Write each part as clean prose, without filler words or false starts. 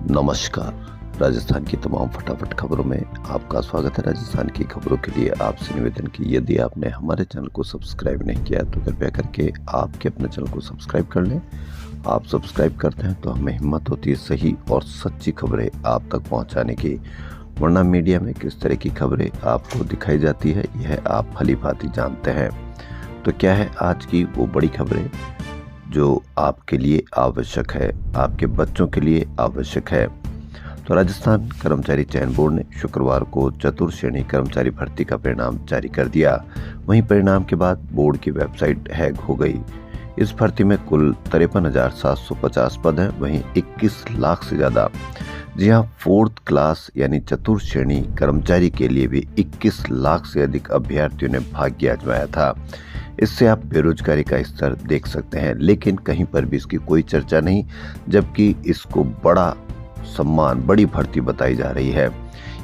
नमस्कार। राजस्थान की तमाम फटाफट खबरों में आपका स्वागत है। राजस्थान की खबरों के लिए आपसे निवेदन कि यदि आपने हमारे चैनल को सब्सक्राइब नहीं किया तो कृपया करके आपके अपने चैनल को सब्सक्राइब कर लें। आप सब्सक्राइब करते हैं तो हमें हिम्मत होती है सही और सच्ची खबरें आप तक पहुंचाने की, वरना मीडिया में किस तरह की खबरें आपको दिखाई जाती है यह आप भली भांति जानते हैं। तो क्या है आज की वो बड़ी खबरें जो आपके लिए आवश्यक है, आपके बच्चों के लिए आवश्यक है। तो राजस्थान कर्मचारी चयन बोर्ड ने शुक्रवार को चतुर्थ श्रेणी कर्मचारी भर्ती का परिणाम जारी कर दिया। वहीं परिणाम के बाद बोर्ड की वेबसाइट हैक हो गई। इस भर्ती में कुल 53,750 पद हैं। वहीं 21 लाख से ज्यादा, जी हाँ, फोर्थ क्लास यानी चतुर्थ श्रेणी कर्मचारी के लिए भी 21 लाख से अधिक अभ्यर्थियों ने भाग्य आजमाया था। इससे आप बेरोजगारी का स्तर देख सकते हैं, लेकिन कहीं पर भी इसकी कोई चर्चा नहीं, जबकि इसको बड़ा सम्मान, बड़ी भर्ती बताई जा रही है।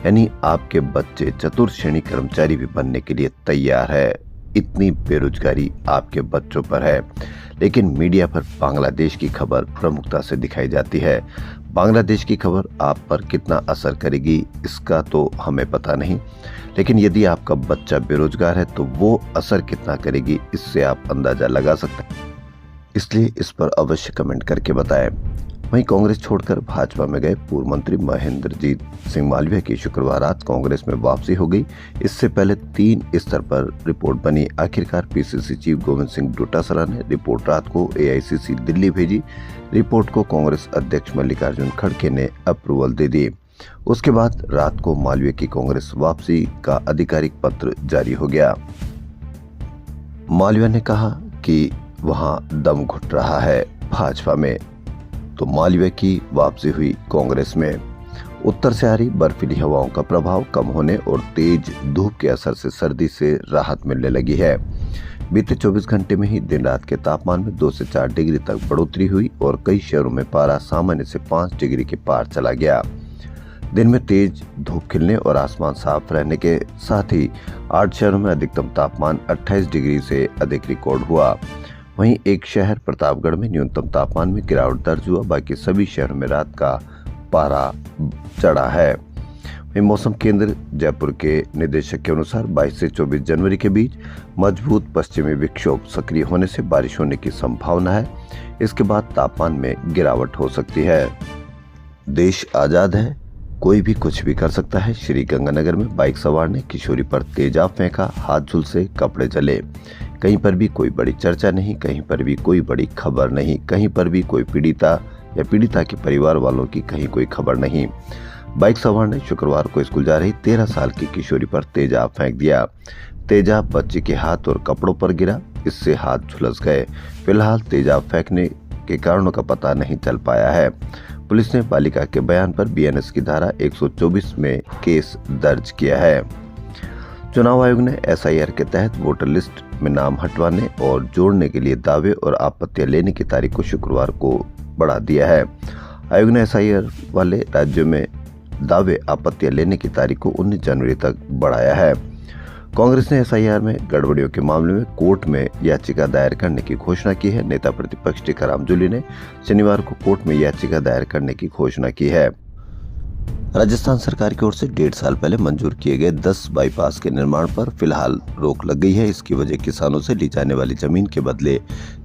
यानी आपके बच्चे चतुर्थ श्रेणी कर्मचारी भी बनने के लिए तैयार है। इतनी बेरोजगारी आपके बच्चों पर है, लेकिन मीडिया पर बांग्लादेश की खबर प्रमुखता से दिखाई जाती है। बांग्लादेश की खबर आप पर कितना असर करेगी इसका तो हमें पता नहीं, लेकिन यदि आपका बच्चा बेरोजगार है तो वो असर कितना करेगी इससे आप अंदाजा लगा सकते हैं। इसलिए इस पर अवश्य कमेंट करके बताएं। वहीं कांग्रेस छोड़कर भाजपा में गए पूर्व मंत्री महेंद्रजीत सिंह मालवीय की शुक्रवार रात कांग्रेस में वापसी हो गई। इससे पहले 3 स्तर पर रिपोर्ट बनी। आखिरकार पीसीसी चीफ गोविंद सिंह डोटासरा ने रिपोर्ट रात को एआईसीसी दिल्ली भेजी। रिपोर्ट को कांग्रेस अध्यक्ष मल्लिकार्जुन खड़गे ने अप्रूवल दे दी। उसके बाद रात को मालवीय की कांग्रेस वापसी का आधिकारिक पत्र जारी हो गया। मालवीय ने कहा कि वहां दम घुट रहा है भाजपा में। तो मालवीय की वापसी हुई कांग्रेस में। उत्तर से आ रही बर्फीली हवाओं का प्रभाव कम होने और तेज धूप के असर से सर्दी से राहत मिलने लगी है। बीते 24 घंटे में ही दिन रात के तापमान में 2 से 4 डिग्री तक बढ़ोतरी हुई और कई शहरों में पारा सामान्य से 5 डिग्री के पार चला गया। दिन में तेज धूप खिलने और आसमान साफ रहने के साथ ही 8 शहरों में अधिकतम तापमान 28 डिग्री से अधिक रिकॉर्ड हुआ। वहीं एक शहर प्रतापगढ़ में न्यूनतम तापमान में गिरावट दर्ज हुआ। बाकी सभी शहरों में रात का पारा चढ़ा है। वहीं मौसम केंद्र जयपुर के निदेशक के अनुसार 22 से 24 जनवरी के बीच मजबूत पश्चिमी विक्षोभ सक्रिय होने से बारिश होने की संभावना है। इसके बाद तापमान में गिरावट हो सकती है। देश आजाद है, कोई भी कुछ भी कर सकता है। श्री गंगानगर में बाइक सवार ने किशोरी पर तेजाब फेंका, हाथ झुलसे, कपड़े जले। कहीं पर भी कोई बड़ी चर्चा नहीं, कहीं पर भी कोई बड़ी खबर नहीं, कहीं पर भी कोई पीड़िता या पीड़िता के परिवार वालों की कहीं कोई खबर नहीं। बाइक सवार ने शुक्रवार को स्कूल जा रही 13 साल की किशोरी पर तेजाब फेंक दिया। तेजाब बच्चे के हाथ और कपड़ों पर गिरा, इससे हाथ झुलस गए। फिलहाल तेजाब फेंकने के कारणों का पता नहीं चल पाया है। पुलिस ने बालिका के बयान पर बीएनएस की धारा 124 में केस दर्ज किया है। चुनाव आयोग ने एसआईआर के तहत वोटर लिस्ट में नाम हटवाने और जोड़ने के लिए दावे और आपत्तियां लेने की तारीख को शुक्रवार को बढ़ा दिया है। आयोग ने एसआईआर वाले राज्यों में दावे आपत्तियां लेने की तारीख को 19 जनवरी तक बढ़ाया है। कांग्रेस ने एसआईआर में गड़बड़ियों के मामले में कोर्ट में याचिका दायर करने की घोषणा की है। नेता प्रतिपक्ष टीकाराम जूली ने शनिवार को कोर्ट में याचिका दायर करने की घोषणा की है। राजस्थान सरकार की ओर से 1.5 साल पहले मंजूर किए गए 10 बाईपास के निर्माण पर फिलहाल रोक लग गई है। इसकी वजह किसानों से ली जाने वाली जमीन के बदले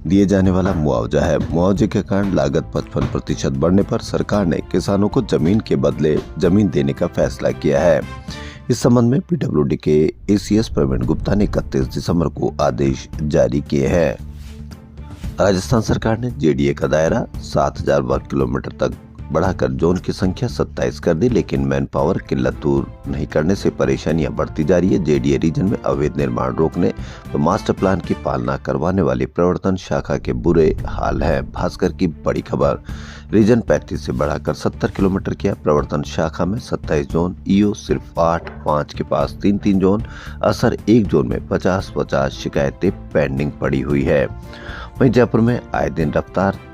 दिए जाने वाला मुआवजा है। मुआवजे के कारण लागत 55% बढ़ने पर सरकार ने किसानों को जमीन के बदले जमीन देने का फैसला किया है। इस संबंध में पीडब्ल्यूडी के एसीएस प्रवीण गुप्ता ने 31 दिसंबर को आदेश जारी किए हैं। राजस्थान सरकार ने जेडीए का दायरा 7,000 वर्ग किलोमीटर तक बढ़ाकर जोन की संख्या 27 कर दी, लेकिन मैन पावर किल्लत दूर नहीं करने से परेशानियां बढ़ती जा रही है। जेडीए रीजन में अवैध निर्माण रोकने तो मास्टर प्लान की पालना करवाने वाली प्रवर्तन शाखा के बुरे हाल है। भास्कर की बड़ी खबर, रीजन 35 से बढ़ाकर 70 किलोमीटर किया। प्रवर्तन शाखा में 27 जोन, ईओ सिर्फ 8, 5 के पास 3 जोन, असर 1 जोन में 50 शिकायतें पेंडिंग पड़ी हुई है। वहीं जयपुर में आए दिन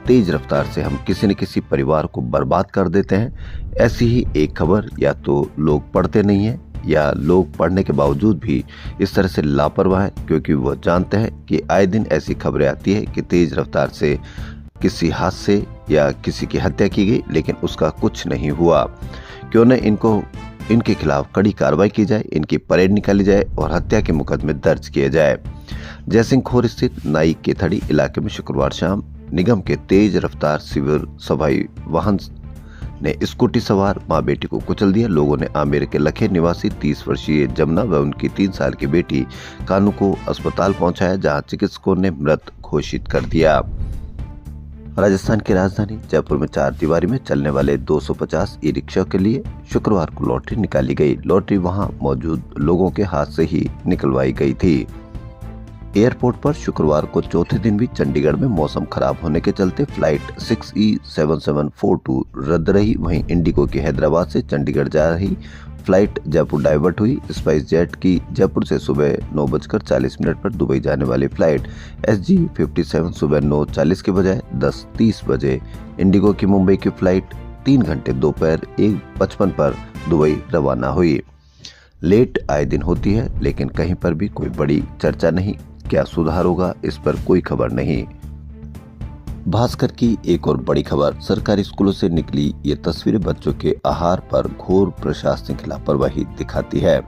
तेज रफ्तार से हम किसी न किसी परिवार को बर्बाद कर देते हैं। ऐसी ही एक खबर या तो लोग पढ़ते नहीं है या लोग पढ़ने के बावजूद भी इस तरह से लापरवाह हैं, क्योंकि वो जानते हैं कि आए दिन ऐसी खबरें आती है कि तेज रफ्तार से किसी हादसे या किसी की हत्या की गई, लेकिन उसका कुछ नहीं हुआ। क्यों न इनके खिलाफ कड़ी कार्रवाई की जाए, इनकी परेड निकाली जाए और हत्या के मुकदमे दर्ज किए जाए। जयसिंह खोर स्थित नाई के थड़ी इलाके में शुक्रवार शाम निगम के तेज रफ्तार सिविल सवाई वाहन ने स्कूटी सवार मां बेटी को कुचल दिया। लोगों ने आमेर के लखे निवासी 30 वर्षीय जमुना व उनकी 3 साल की बेटी कानू को अस्पताल पहुंचाया, जहां चिकित्सकों ने मृत घोषित कर दिया। राजस्थान की राजधानी जयपुर में 4 दीवारी में चलने वाले 250 ई रिक्शा के लिए शुक्रवार को लॉटरी निकाली गई। लॉटरी वहां मौजूद लोगों के हाथ से ही निकलवाई गई थी। एयरपोर्ट पर शुक्रवार को चौथे दिन भी चंडीगढ़ में मौसम खराब होने के चलते फ्लाइट 6E7742 रद्द रही। वहीं इंडिगो की हैदराबाद से चंडीगढ़ जा रही फ्लाइट जयपुर डाइवर्ट हुई। स्पाइस जेट की जयपुर से सुबह 9:40 पर दुबई जाने वाली फ्लाइट SG57 सुबह 9:40 के बजाय 10:30 बजे, इंडिगो की मुंबई की फ्लाइट 3 घंटे दोपहर 1:55 पर दुबई रवाना हुई। लेट आए दिन होती है, लेकिन कहीं पर भी कोई बड़ी चर्चा नहीं। क्या सुधार होगा, इस पर कोई खबर नहीं। भास्कर की एक और बड़ी खबर, सरकारी स्कूलों से निकली ये तस्वीरें बच्चों के आहार पर घोर प्रशासनिक लापरवाही दिखाती है।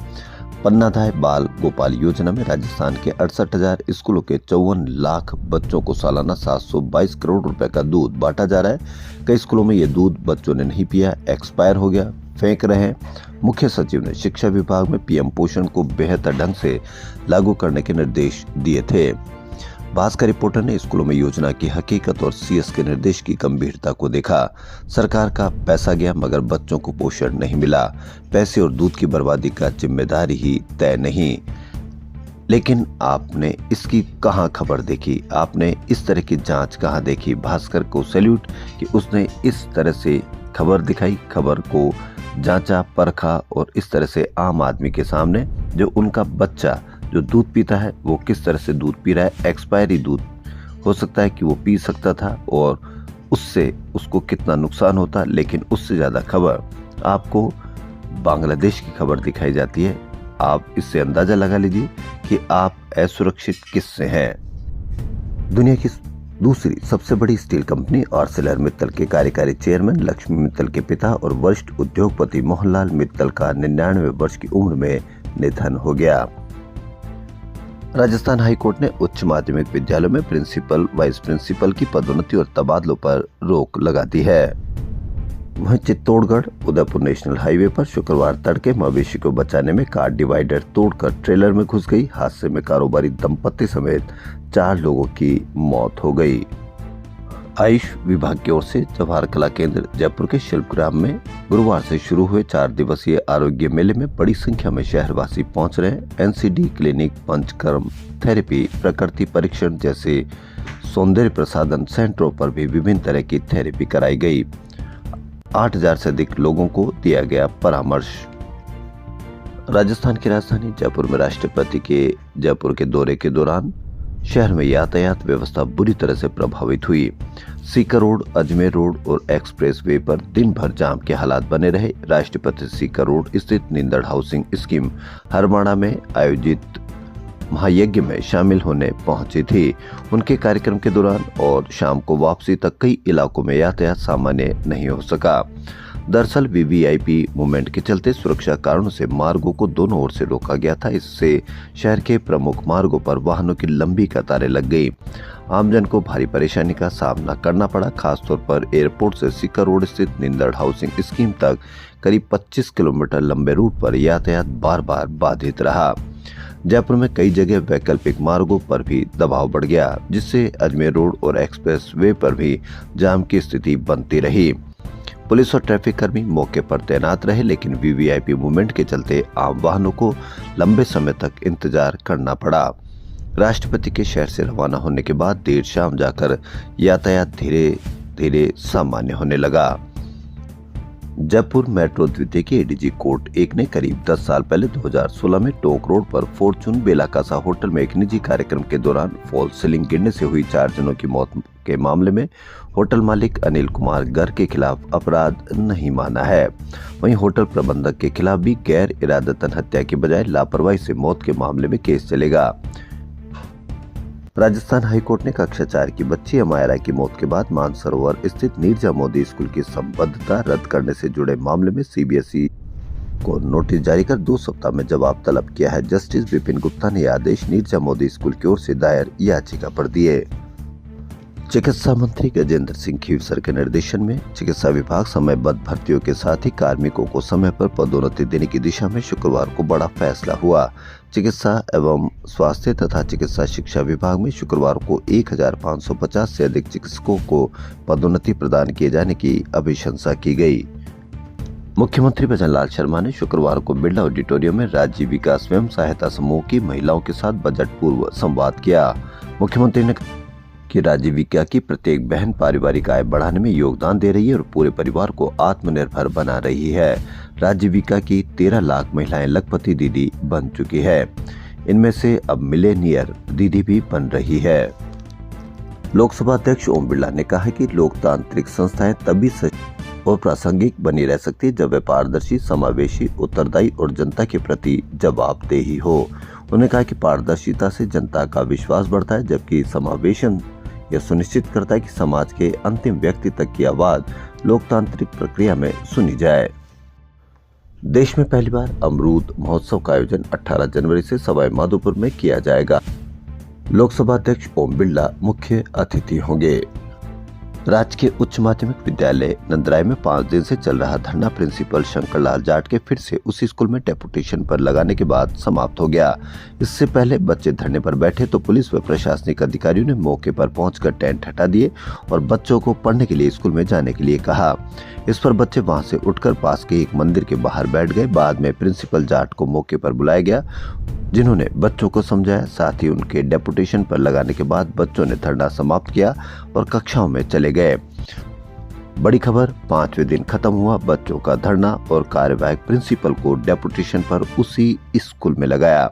पन्नाधाय बाल गोपाल योजना में राजस्थान के 68,000 स्कूलों के 54 लाख बच्चों को सालाना 722 करोड़ रुपए का दूध बांटा जा रहा है। कई स्कूलों में ये दूध बच्चों ने नहीं पिया, एक्सपायर हो गया, फेंक रहे हैं। मुख्य सचिव ने शिक्षा विभाग में पीएम पोषण को बेहतर ढंग से लागू करने के निर्देश दिए थे। भास्कर रिपोर्टर ने स्कूलों में योजना की हकीकत और सीएस के निर्देश की गंभीरता को देखा। सरकार का पैसा गया मगर बच्चों को पोषण नहीं मिला। पैसे और दूध की बर्बादी का जिम्मेदारी ही तय नहीं। लेकिन आपने इसकी कहां खबर देखी, आपने इस तरह की जांच कहां देखी। भास्कर को सैल्यूट कि उसने इस तरह से खबर दिखाई, खबर को जांचा परखा और इस तरह से आम आदमी के सामने जो उनका बच्चा जो दूध पीता है वो किस तरह से दूध पी रहा है, एक्सपायरी दूध हो सकता है कि वो पी सकता था और उससे उसको कितना नुकसान होता, लेकिन उससे ज्यादा खबर आपको बांग्लादेश की खबर दिखाई जाती है। आप इससे अंदाजा लगा लीजिए कि आप असुरक्षित किससे हैं। दुनिया की दूसरी सबसे बड़ी स्टील कंपनी आर्सेलर मित्तल के कार्यकारी चेयरमैन लक्ष्मी मित्तल के पिता और वरिष्ठ उद्योगपति मोहनलाल मित्तल का 99 वर्ष की उम्र में निधन हो गया। राजस्थान हाईकोर्ट ने उच्च माध्यमिक विद्यालयों में प्रिंसिपल, वाइस प्रिंसिपल की पदोन्नति और तबादलों पर रोक लगा दी है। वहीं चित्तौड़गढ़ उदयपुर नेशनल हाईवे पर शुक्रवार तड़के मवेशी को बचाने में कार डिवाइडर तोड़कर ट्रेलर में घुस गई। हादसे में कारोबारी दंपत्ति समेत 4 लोगों की मौत हो गई। आयुष विभाग की ओर से जवाहर कला केंद्र जयपुर के शिल्पग्राम में गुरुवार से शुरू हुए 4 दिवसीय आरोग्य मेले में बड़ी संख्या में शहरवासी पहुंच रहे हैं। एनसीडी क्लिनिक, पंचकर्म थेरेपी, प्रकृति परीक्षण जैसे सौंदर्य प्रसाधन सेंटरों पर भी विभिन्न तरह की थेरेपी कराई गई। 8,000 से अधिक लोगों को दिया गया परामर्श। राजस्थान की राजधानी जयपुर में राष्ट्रपति के जयपुर के दौरे के दौरान शहर में यातायात व्यवस्था बुरी तरह से प्रभावित हुई। सीकर रोड, अजमेर रोड और एक्सप्रेस वे पर दिन भर जाम के हालात बने रहे। राष्ट्रपति सीकर रोड स्थित नींदड़ हाउसिंग स्कीम हरमाणा में आयोजित महायज्ञ में शामिल होने पहुंची थी। उनके कार्यक्रम के दौरान और शाम को वापसी तक कई इलाकों में यातायात सामान्य नहीं हो सका। दरअसल वीवीआईपी मूवमेंट के चलते सुरक्षा कारणों से मार्गों को दोनों ओर से रोका गया था। इससे शहर के प्रमुख मार्गों पर वाहनों की लंबी कतारें लग गई। आमजन को भारी परेशानी का सामना करना पड़ा। खासतौर पर एयरपोर्ट से सीकर रोड स्थित नींदड़ हाउसिंग स्कीम तक करीब 25 किलोमीटर लंबे रूट पर यातायात बार बार बाधित रहा। जयपुर में कई जगह वैकल्पिक मार्गों पर भी दबाव बढ़ गया, जिससे अजमेर रोड और एक्सप्रेस वे पर भी जाम की स्थिति बनती रही। पुलिस और ट्रैफिक कर्मी मौके पर तैनात रहे, लेकिन वीवीआईपी मूवमेंट के चलते आम वाहनों को लंबे समय तक इंतजार करना पड़ा। राष्ट्रपति के शहर से रवाना होने के बाद देर शाम जाकर यातायात धीरे धीरे सामान्य होने लगा। जयपुर मेट्रो द्वितीय के एडीजी कोर्ट 1 ने करीब 10 साल पहले 2016 में टोंक रोड पर फॉर्चून बेलाकासा होटल में एक निजी कार्यक्रम के दौरान फॉल सीलिंग गिरने से हुई 4 जनों की मौत के मामले में होटल मालिक अनिल कुमार गर्ग के खिलाफ अपराध नहीं माना है। वहीं होटल प्रबंधक के खिलाफ भी गैर इरादतन हत्या के बजाय लापरवाही से मौत के मामले में केस चलेगा। राजस्थान हाईकोर्ट ने कक्षा 4 की बच्ची अमायरा की मौत के बाद मानसरोवर स्थित नीरजा मोदी स्कूल की संबद्धता रद्द करने से जुड़े मामले में सीबीएसई को नोटिस जारी कर 2 सप्ताह में जवाब तलब किया है। जस्टिस विपिन गुप्ता ने यह आदेश नीरजा मोदी स्कूल की ओर से दायर याचिका पर दिए। चिकित्सा मंत्री गजेंद्र सिंह खीवसर के निर्देशन में चिकित्सा विभाग समयबद्ध भर्तियों के साथ ही कार्मिकों को समय पर पदोन्नति देने की दिशा में शुक्रवार को बड़ा फैसला हुआ। चिकित्सा एवं स्वास्थ्य तथा चिकित्सा शिक्षा विभाग में शुक्रवार को 1550 से अधिक चिकित्सकों को पदोन्नति प्रदान किए जाने की अभिशंसा की गई। मुख्यमंत्री भजनलाल शर्मा ने शुक्रवार को बिरला ऑडिटोरियम में राजीविका स्वयं सहायता समूह की महिलाओं के साथ बजट पूर्व संवाद किया। मुख्यमंत्री ने कि राजीविका की प्रत्येक बहन पारिवारिक आय बढ़ाने में योगदान दे रही है और पूरे परिवार को आत्मनिर्भर बना रही है। राजीविका की 13 लाख महिलाएं लखपति दीदी बन चुकी है। इनमें से अब मिलेनियर दीदी भी बन रही है। लोकसभा अध्यक्ष ओम बिरला ने कहा कि लोकतांत्रिक संस्थाएं तभी सच और प्रासंगिक बनी रह सकती है जब वे पारदर्शी, समावेशी, उत्तरदायी और जनता के प्रति जवाबदेही हो। उन्होंने कहा कि पारदर्शिता से जनता का विश्वास बढ़ता है, जबकि समावेशन यह सुनिश्चित करता है कि समाज के अंतिम व्यक्ति तक की आवाज लोकतांत्रिक प्रक्रिया में सुनी जाए। देश में पहली बार अमरूद महोत्सव का आयोजन 18 जनवरी से सवाई माधोपुर में किया जाएगा। लोकसभा अध्यक्ष ओम बिरला मुख्य अतिथि होंगे। राजकीय उच्च माध्यमिक विद्यालय नंदराय में 5 दिन से चल रहा धरना प्रिंसिपल शंकरलाल जाट के फिर से उसी स्कूल में डेपुटेशन पर लगाने के बाद समाप्त हो गया। इससे पहले बच्चे धरने पर बैठे तो पुलिस व प्रशासनिक अधिकारियों ने मौके पर पहुंचकर टेंट हटा दिए और बच्चों को पढ़ने के लिए स्कूल में जाने के लिए कहा। इस पर बच्चे वहां से उठकर पास के एक मंदिर के बाहर बैठ गए। बाद में प्रिंसिपल जाट को मौके पर बुलाया गया, जिन्होंने बच्चों को समझाया। साथ ही उनके डेपुटेशन पर लगाने के बाद बच्चों ने धरना समाप्त किया और कक्षाओं में चले गए। बड़ी खबर, 5वें दिन खत्म हुआ बच्चों का धरना और कार्यवाहक प्रिंसिपल को डेपुटेशन पर उसी स्कूल में लगाया।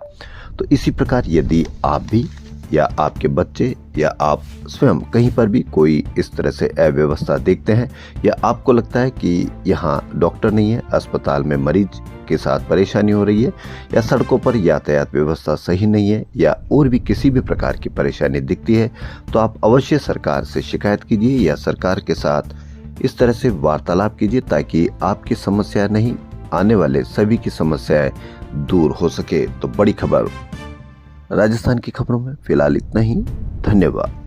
तो इसी प्रकार यदि आप भी या आपके बच्चे या आप स्वयं कहीं पर भी कोई इस तरह से अव्यवस्था देखते हैं या आपको लगता है कि यहाँ डॉक्टर नहीं है, अस्पताल में मरीज के साथ परेशानी हो रही है या सड़कों पर यातायात व्यवस्था सही नहीं है या और भी किसी भी प्रकार की परेशानी दिखती है, तो आप अवश्य सरकार से शिकायत कीजिए या सरकार के साथ इस तरह से वार्तालाप कीजिए ताकि आपकी समस्या नहीं, आने वाले सभी की समस्याएं दूर हो सके। तो बड़ी खबर राजस्थान की खबरों में फिलहाल इतना ही। धन्यवाद।